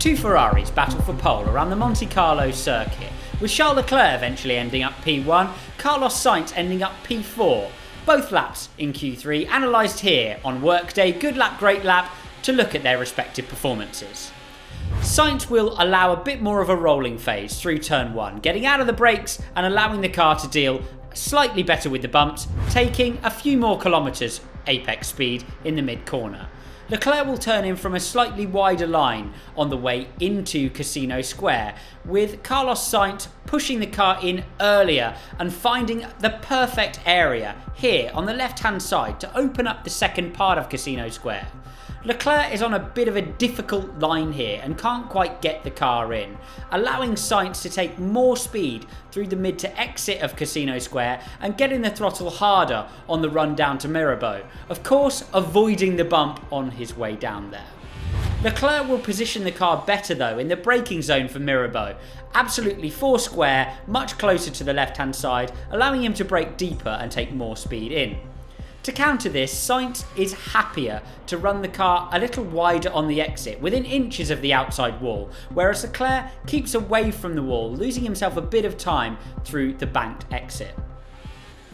Two Ferraris battle for pole around the Monte Carlo circuit, with Charles Leclerc eventually ending up P1, Carlos Sainz ending up P4. Both laps in Q3 analysed here on Workday Good Lap Great Lap to look at their respective performances. Sainz will allow a bit more of a rolling phase through turn 1, getting out of the brakes and allowing the car to deal slightly better with the bumps, taking a few more kilometres apex speed in the mid-corner. Leclerc will turn in from a slightly wider line on the way into Casino Square, with Carlos Sainz pushing the car in earlier and finding the perfect area here on the left-hand side to open up the second part of Casino Square. Leclerc is on a bit of a difficult line here and can't quite get the car in, allowing Sainz to take more speed through the mid to exit of Casino Square and getting the throttle harder on the run down to Mirabeau, of course avoiding the bump on his way down there. Leclerc will position the car better though in the braking zone for Mirabeau, absolutely four square, much closer to the left hand side, allowing him to brake deeper and take more speed in. To counter this, Sainz is happier to run the car a little wider on the exit, within inches of the outside wall, whereas Leclerc keeps away from the wall, losing himself a bit of time through the banked exit.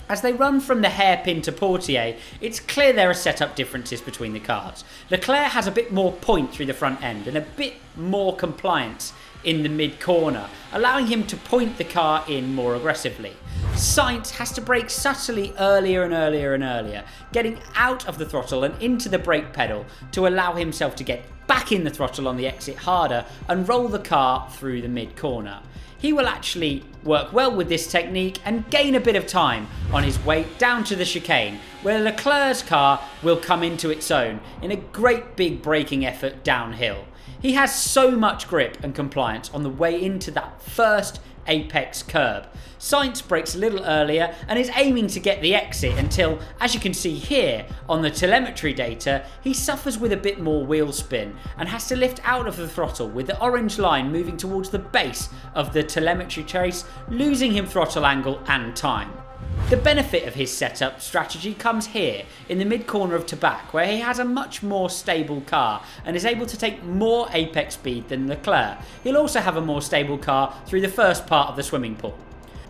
As they run from the hairpin to Portier, it's clear there are setup differences between the cars. Leclerc has a bit more point through the front end and a bit more compliance in the mid-corner, allowing him to point the car in more aggressively. Sainz has to brake subtly earlier and earlier, getting out of the throttle and into the brake pedal to allow himself to get back in the throttle on the exit harder and roll the car through the mid-corner. He will actually work well with this technique and gain a bit of time on his way down to the chicane, where Leclerc's car will come into its own in a great big braking effort downhill. He has so much grip and compliance on the way into that first apex curb. Sainz brakes a little earlier and is aiming to get the exit until, as you can see here on the telemetry data, he suffers with a bit more wheel spin and has to lift out of the throttle, with the orange line moving towards the base of the telemetry trace, losing him throttle angle and time. The benefit of his setup strategy comes here in the mid-corner of Tabac, where he has a much more stable car and is able to take more apex speed than Leclerc. He'll also have a more stable car through the first part of the swimming pool.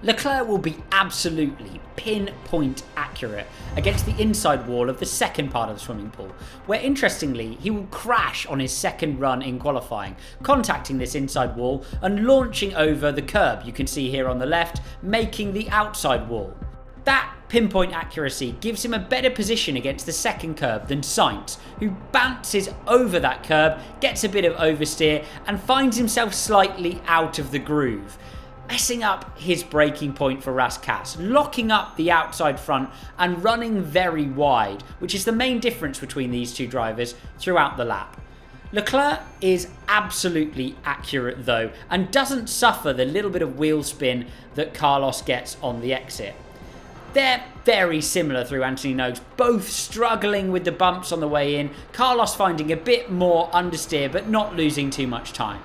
Leclerc will be absolutely pinpoint accurate against the inside wall of the second part of the swimming pool, where interestingly he will crash on his second run in qualifying, contacting this inside wall and launching over the curb you can see here on the left, making the outside wall. That pinpoint accuracy gives him a better position against the second curb than Sainz, who bounces over that curb, gets a bit of oversteer and finds himself slightly out of the groove, messing up his braking point for Rascasse, locking up the outside front and running very wide, which is the main difference between these two drivers throughout the lap. Leclerc is absolutely accurate though, and doesn't suffer the little bit of wheel spin that Carlos gets on the exit. They're very similar through Anthony Noakes, both struggling with the bumps on the way in, Carlos finding a bit more understeer but not losing too much time.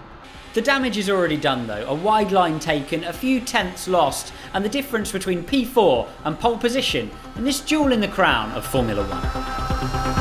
The damage is already done though, a wide line taken, a few tenths lost, and the difference between P4 and pole position in this duel in the crown of Formula 1.